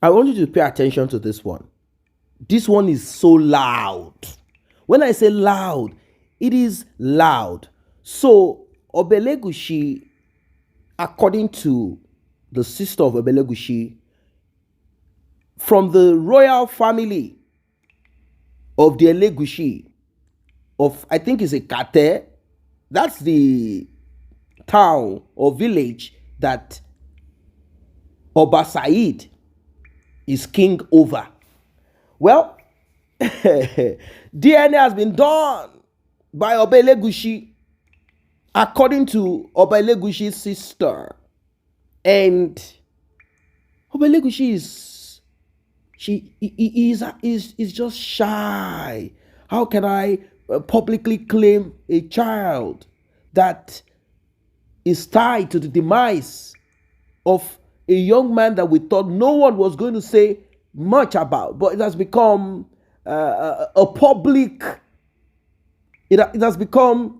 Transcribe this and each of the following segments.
I want you to pay attention to this one. This one is so loud. When I say loud, it is loud. So, Elegusi, according to the sister of Elegusi, from the royal family of the Elegusi, of I think it's a Kate, that's the town or village that Oba Said is king over. Well, DNA has been done by Oba Elegusi according to Oba Elegusi's sister. And Oba Elegusi is just shy. How can I publicly claim a child that is tied to the demise of a young man that we thought no one was going to say much about, but it has become a public, it has become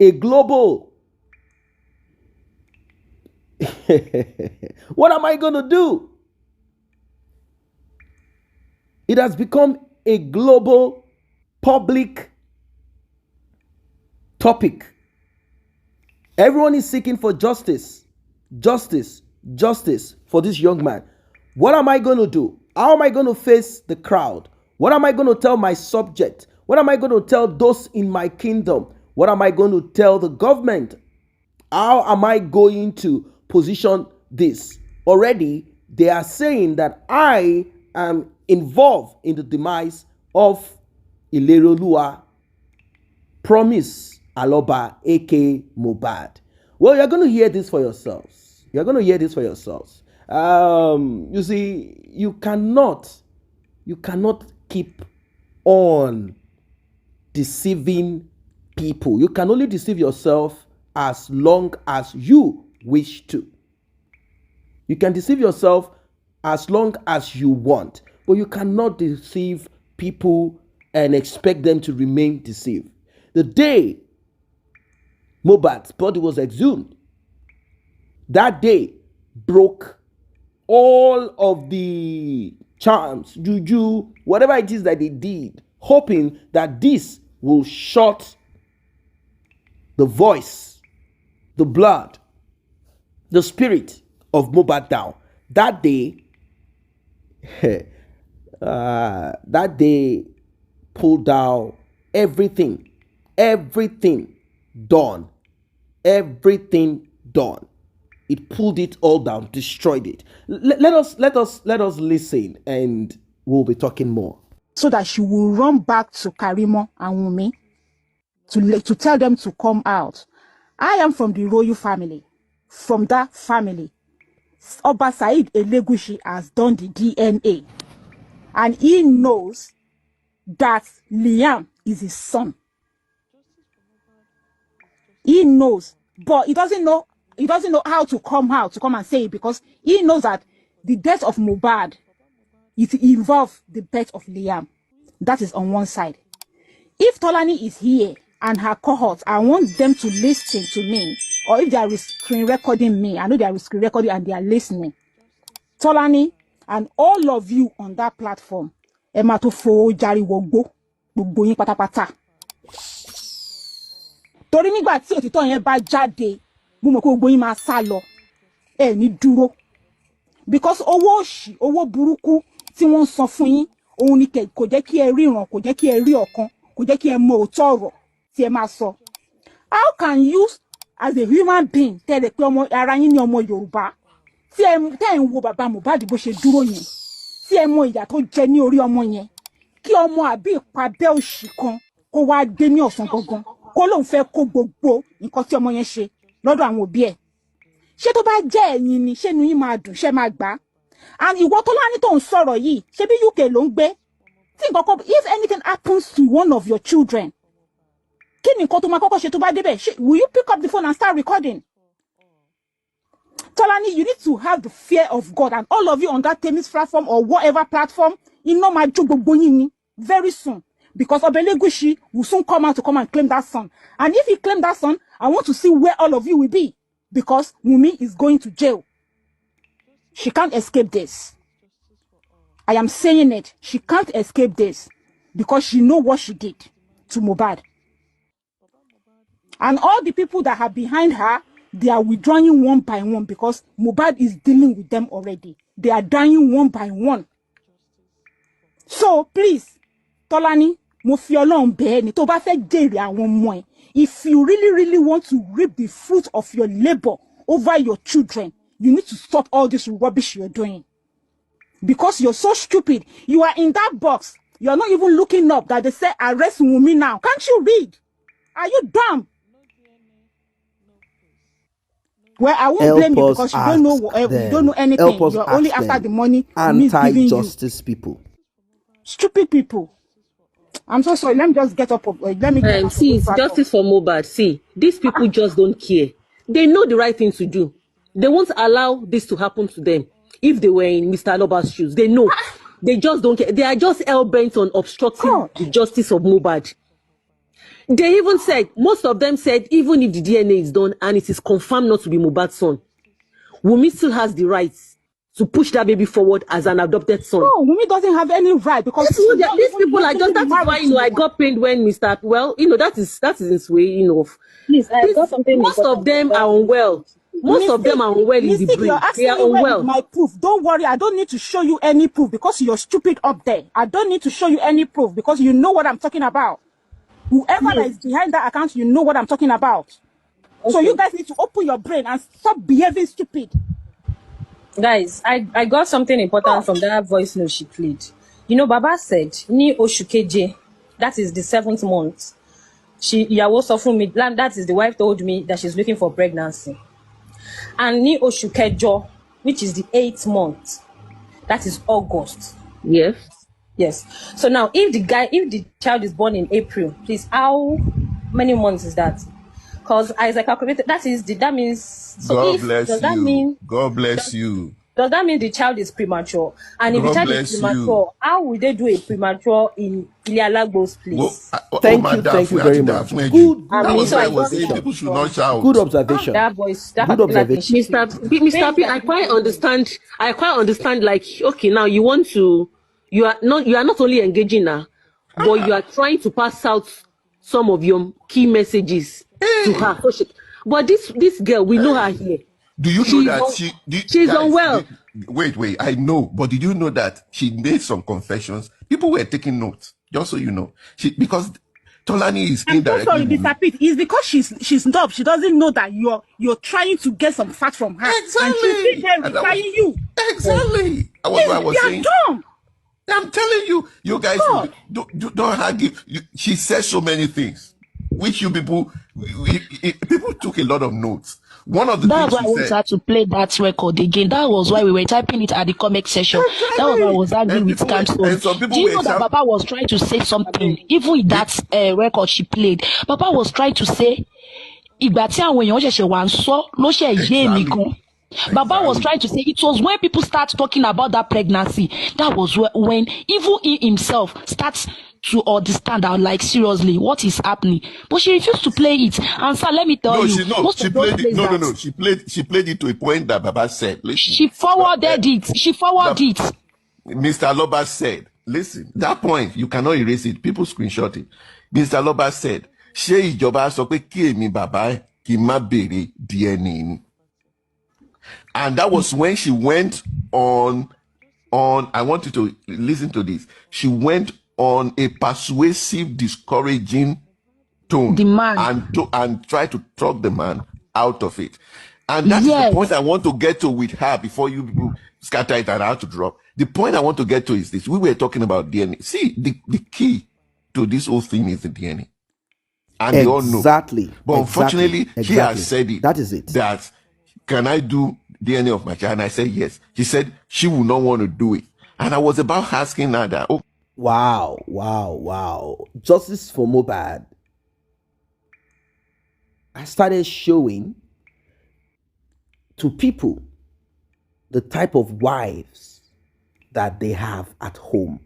a global. What am I going to do? It has become a global public topic. Everyone is seeking for justice for this young man. What am I going to do? How am I going to face the crowd? What am I going to tell my subject? What am I going to tell those in my kingdom? What am I going to tell the government? How am I going to position this? Already, they are saying that I am involved in the demise of Ilerolua Promise Aloba, aka Mohbad. Well, you're going to hear this for yourselves. You're going to hear this for yourselves. You see, you cannot keep on deceiving people. You can only deceive yourself as long as you wish to. You can deceive yourself as long as you want, but you cannot deceive people and expect them to remain deceived. The day Mohbad's body was exhumed, that day broke all of the charms, juju, whatever it is that they did, hoping that this will shut the voice, the blood, the spirit of Mohbad down. That day, that day pulled down everything done. Everything done. It pulled it all down, destroyed it. Let us listen, and we'll be talking more. So that she will run back to Karimo and Wunmi to tell them to come out. I am from the royal family. From that family, Oba Said Elegusi has done the DNA, and he knows that Liam is his son. He knows, but he doesn't know how to come and say it, because he knows that the death of Mohbad, it involves the death of Liam. That is on one side. If Tolani is here and her cohort, I want them to listen to me, or if they are screen recording me, I know they are screen recording and they are listening. Tolani and all of you on that platform, Emma to fo jari wogbo, gbogbo yin pátápátá. Torí nígbà tí òtítọ́ yẹn bá jáde, mo mọ̀ pé gbogbo yín máa sá lọ. Ẹ ní dúró. Because owó òṣì, owó burúkú tí wọ́n san fún yín, òun ni kò jẹ́ kí ẹ ríran, kò jẹ́ kí ẹ rí ọ̀kan, kò jẹ́ kí ẹ mọ òótọ́ ọ̀rọ̀ tí ẹ máa sọ. How can you, as a human being, tẹ́lẹ̀ pé ọmọ ara yín ní ọmọ Yorùbá, tí ẹ ń wo bàbá Mohbad bó ṣe dúró yẹn, tí ẹ mọ ìyà tó jẹ ní orí ọmọ yẹn, kí ọmọ àbí ìpàdé òṣì kan kó wá dé ní ọ̀sán gangan, kó lóun fẹ́ kó gbogbo nǹkan tí ọmọ yẹn ṣe lọ́dọ̀ àwọn òbí ẹ̀. Ṣé tó bá jẹ́ ẹ̀yin ni, ṣé inú yín máa dùn, ṣé máa gbà? And ìwọ Tolani tó ń sọ̀rọ̀ yìí, ṣé bí UK ló ń gbé? Tí nǹkan kan, if anything happens to one of your children, kí ni nǹkan tó máa kọ́kọ́ ṣe tó bá débẹ̀? Will you pick up the phone and start recording? Tolani, you need to have the fear of God, and all of you on that Temis platform or whatever platform, iná máa jó gbogbo yín ni very soon. Because Oba Elegusi will soon come out to come and claim that son. And if he claims that son, I want to see where all of you will be. Because Wunmi is going to jail. She can't escape this. I am saying it. She can't escape this because she know what she did to Mohbad. And all the people that are behind her, they are withdrawing one by one because Mohbad is dealing with them already. They are dying one by one. So please, Tolani, mo fi Ọlọ́run bẹ̀ ẹ́ ni tó bá fẹ́ jèrè àwọn ọmọ ẹ̀. If you really want to reap the fruit of your labor over your children, you need to stop all this rubbish you're doing. Because you're so stupid. You are in that box. You're not even looking up that they say arrest Wunmi now. Can't you read? Are you dumb? Well, I won't blame you because you don't know anything. You're only after the money. Anti-justice people. Stupid people. I'm so sorry. Let me just get up. Let me get see, it's justice for Mohbad. See, these people just don't care. They know the right thing to do. They won't allow this to happen to them. If they were in Mr. Aloba's shoes, they know. They just don't care. They are just hell-bent on obstructing the justice of Mohbad. They even said, most of them said, even if the DNA is done and it is confirmed not to be Mohbad's son, Wunmi still has the rights to push that baby forward as an adopted son. No, Wunmi doesn't have any right because these people are just, that's why, I got pained when Mr. Well, that is his way, Please, I got something. Most of them are unwell. Most of them are unwell in the brain. You're asking they are me unwell. My proof. Don't worry, I don't need to show you any proof because you're stupid up there. I don't need to show you any proof because you know what I'm talking about. Whoever that is behind that account, you know what I'm talking about. Okay. So you guys need to open your brain and stop behaving stupid. Guys, I got something important from that voice note she played. Baba said, Ni Oshukeje, that is the 7th month. Ìyàwó sọ fún mi, that is the wife told me that she's looking for pregnancy. And Ni Oshukejo, which is the 8th month, that is August. Yes. So now, if the child is born in April, please, how many months is that? Because as I calculated, that means. So God bless you. Does that mean the child is premature? And if the child is premature, how will they do a premature in Ilialagbo's place? Thank you very much. Good observation. People should not shout. Good observation. Good observation. Mr. P, I quite understand. Like, okay, now you are not only engaging her, but you are trying to pass out some of your key messages to her. But this girl, we know her here. Do you know that she's unwell? Wait, I know, but did you know that she made some confessions? People were taking notes, just so you know. Because Tolani is indirectly. I'm so sorry, It's because she's dumb. She doesn't know that you're trying to get some facts from her. Exactly. And she's replying you. Exactly. That was what I was saying. Dumb. I'm telling you, you guys don't argue. She says so many things, which people took a lot of notes. One of the that's why I wanted her to play that record again. That was why we were typing it at the comment section. Exactly. That was why I was angry with Camstone. Do you know that Baba was trying to say something? Even in that record she played, Baba was trying to say, Baba was trying to say it was when people start talking about that pregnancy. That was when even he himself starts to understand that, like, seriously, what is happening. But she refused to play it. And sir, let me tell you, she played it. No. She played it to a point that Baba said. Listen, she forwarded it. She forwarded it. Mr. Loba said, listen, that point, you cannot erase it. People screenshot it. Mr. Loba said, ṣé ìjọba sọ pé kí èmi bàbá kí má béèrè DNA. And that was when she went on, I want you to listen to this. She went on a persuasive, discouraging tone and try to talk the man out of it. And that's the point I want to get to with her before you people scatter it and have to drop. The point I want to get to is this. We were talking about DNA. See, the key to this whole thing is the DNA. And they all know. But unfortunately, she has said it. That is it. That, can I do DNA of my child? And I said yes. She said she would not want to do it. And I was about asking her that. Oh. Wow. Justice for Mohbad. I started showing to people the type of wives that they have at home.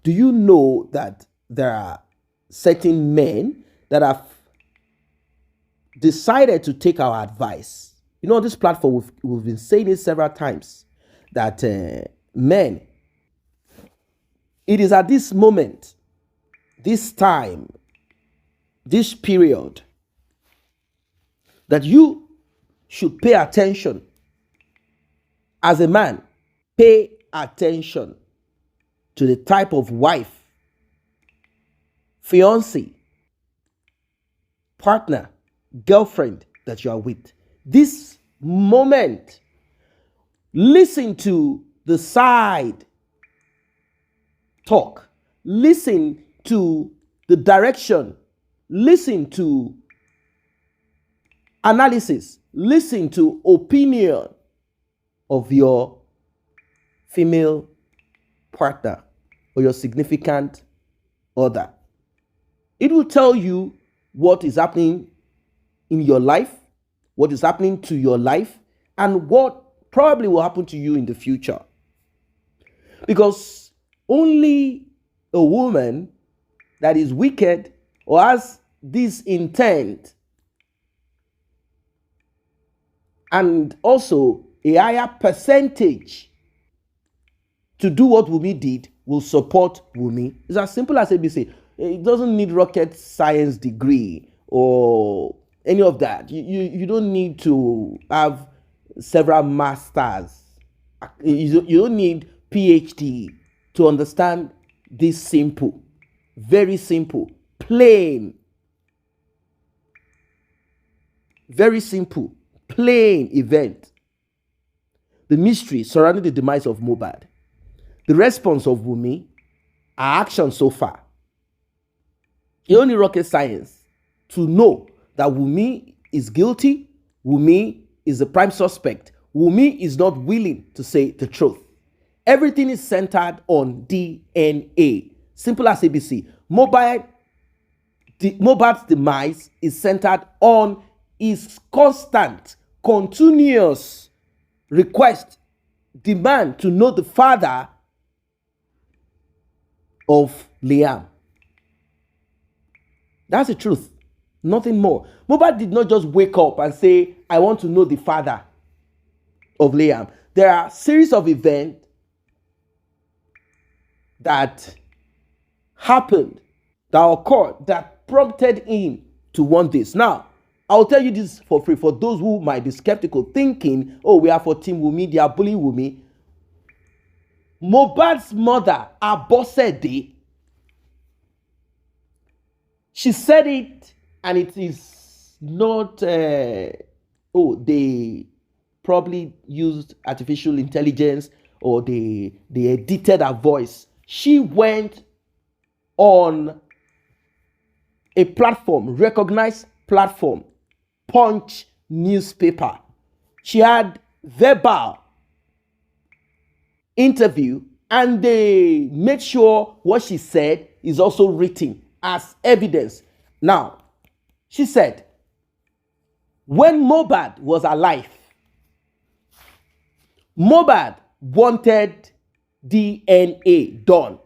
Do you know that there are certain men that have decided to take our advice? You know, on this platform, we've been saying it several times that men, It is at this moment, this time, this period, that you should pay attention. As a man, pay attention to the type of wife, fiancé, partner, girlfriend that you are with. This moment, listen to the side talk, listen to the direction, listen to analysis, listen to opinion of your female partner or your significant other. It will tell you what is happening in your life, what is happening to your life, and what probably will happen to you in the future. Because only a woman that is wicked or has this intent and also a higher percentage to do what Wunmi did will support Wunmi. It's as simple as ABC. It doesn't need rocket science degree or any of that. You don't need to have several masters. You don't need PhD to understand this simple, very simple, plain, very simple, plain event. The mystery surrounding the demise of Mohbad, the response of Wunmi, our action so far. You don't need rocket science to know that Wunmi is guilty. Wunmi is the prime suspect. Wunmi is not willing to say the truth. Everything is centered on DNA. Simple as ABC. Mohbad's demise is centered on his constant, continuous request, demand to know the father of Liam. That's the truth. Nothing more. Mohbad did not just wake up and say, I want to know the father of Liam. There are a series of events that happened, that occurred, that prompted him to want this. Now, I'll tell you this for free for those who might be skeptical, thinking, oh, we are for Team Wunmi, they are bullying Wunmi. Mohbad's mother, Abosede, she said it, and it is not, they probably used artificial intelligence or they edited her voice. She went on a platform, recognized platform, Punch newspaper. She had verbal interview, and they made sure what she said is also written as evidence. Now, she said, when Mohbad was alive, Mohbad wanted DNA done.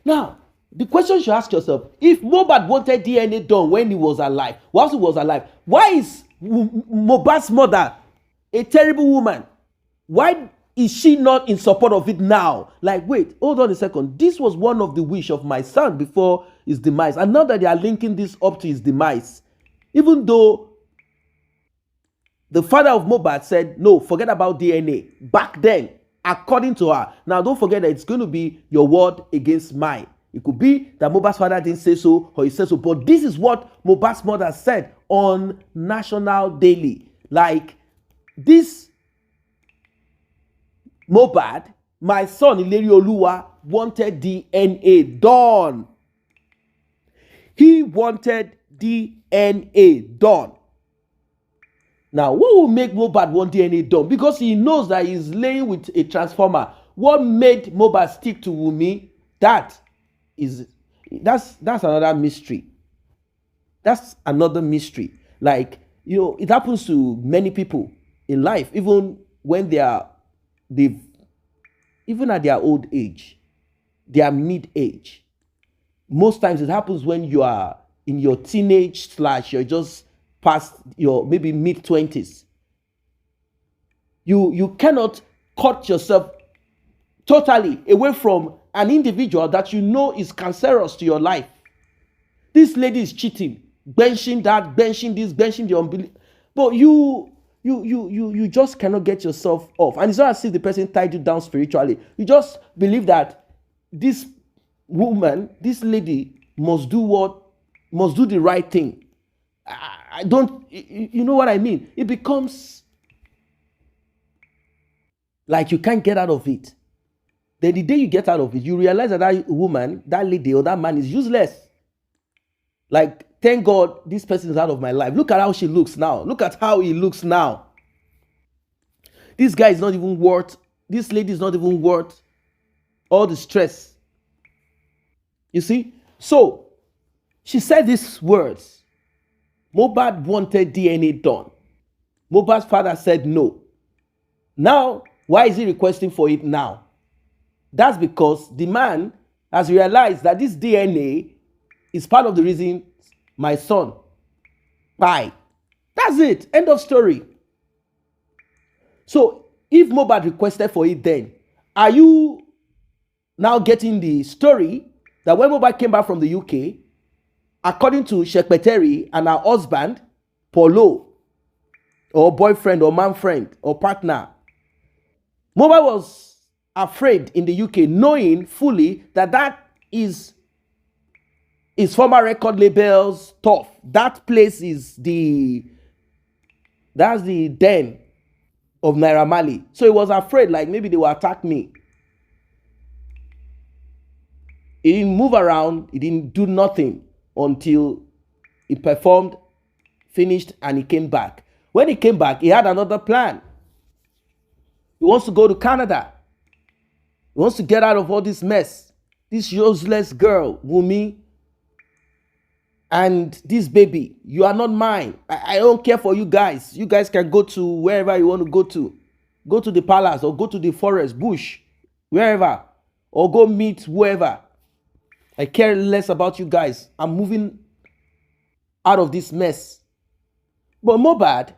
Now, the question you should ask yourself, if Mohbad wanted DNA done when he was alive, whilst he was alive, why is Mohbad's mother a terrible woman? Why is she not in support of it now? Like, wait, hold on a second. This was one of the wish of my son before his demise. And now that they are linking this up to his demise, even though the father of Mohbad said, no, forget about DNA. Back then, according to her. Now, don't forget that it's going to be your word against mine. It could be that Mohbad's father didn't say so or he said so. But this is what Mohbad's mother said on National Daily. Like, this Mohbad, my son Ileri Oluwa, wanted DNA done. He wanted DNA done. Now, what will make Mohbad want DNA done? Because he knows that he's laying with a transformer. What made Mohbad stick to Wunmi? That's another mystery. That's another mystery. Like, it happens to many people in life, even when even at their old age, their mid-age. Most times it happens when you are in your teenage / you're just past your maybe mid-20s. You cannot cut yourself totally away from an individual that you know is cancerous to your life. This lady is cheating, benching that, benching this, benching the unbelief. But you just cannot get yourself off. And it's not as if the person tied you down spiritually. You just believe that this woman, this lady must do the right thing. I don't, you know what I mean? It becomes like you can't get out of it. Then the day you get out of it, you realize that that woman, that lady, or that man is useless. Like, thank God this person is out of my life. Look at how she looks now. Look at how he looks now. This guy is not even worth, this lady is not even worth all the stress. You see? So, she said these words. Mohbad wanted DNA done. Mohbad's father said no. Now, why is he requesting for it now? That's because the man has realized that this DNA is part of the reason my son died. That's it. End of story. So, if Mohbad requested for it then, are you now getting the story that when Mohbad came back from the UK, according to Shekpeteri and her husband, Polo, or boyfriend, or man friend, or partner, Mohbad was afraid in the UK, knowing fully that that is his former record label's stuff. That place is that's the den of Naira Marley. So he was afraid, like maybe they will attack me. He didn't move around. He didn't do nothing until he performed, finished, and he came back. When he came back, he had another plan. He wants to go to Canada. He wants to get out of all this mess. This useless girl, Wunmi, and this baby. You are not mine. I don't care for you guys. You guys can go to wherever you want to go to. Go to the palace or go to the forest, bush, wherever. Or go meet whoever. I care less about you guys. I'm moving out of this mess. But Mohbad,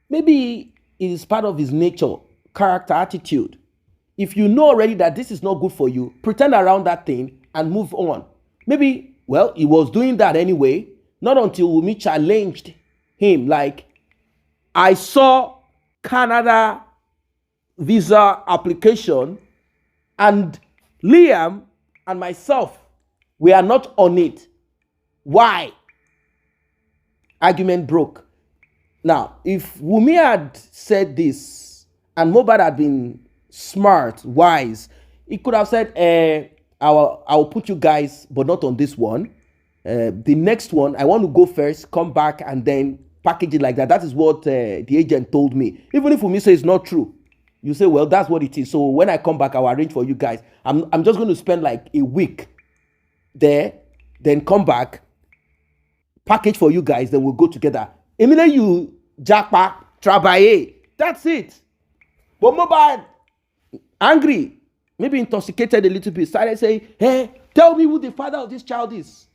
maybe it is part of his nature, character, attitude. If you know already that this is not good for you, pretend around that thing and move on. Maybe, well, he was doing that anyway. Not until Wunmi challenged him. Like, I saw Canada visa application and Liam and myself, we are not on it. Why? Argument broke. Now, if Wunmi had said this and Mohbad had been smart, wise, he could have said, I will put you guys, but not on this one. The next one, I want to go first, come back, and then package it like that. That is what the agent told me. Even if Wunmi says it's not true, you say, well, that's what it is. So when I come back, I'll arrange for you guys. I'm just going to spend like a week there, then come back, package for you guys, then we'll go together. Immediately you jackpot, travailler. That's it. But Mohbad, angry, maybe intoxicated a little bit, started saying, hey, tell me who the father of this child is.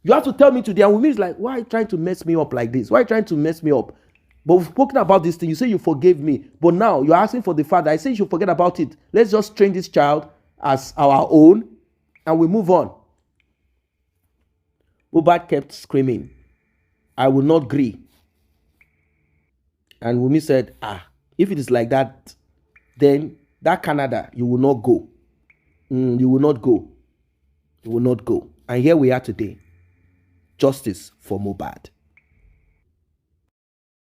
You have to tell me today. And Wunmi is like, why are you trying to mess me up like this? Why are you trying to mess me up? But we've spoken about this thing. You say you forgave me. But now you're asking for the father. I say you should forget about it. Let's just train this child as our own and we move on. Mohbad kept screaming, I will not agree. And Wunmi said, if it is like that, then that Canada, you will not go. You will not go. You will not go. And here we are today. Justice for Mohbad.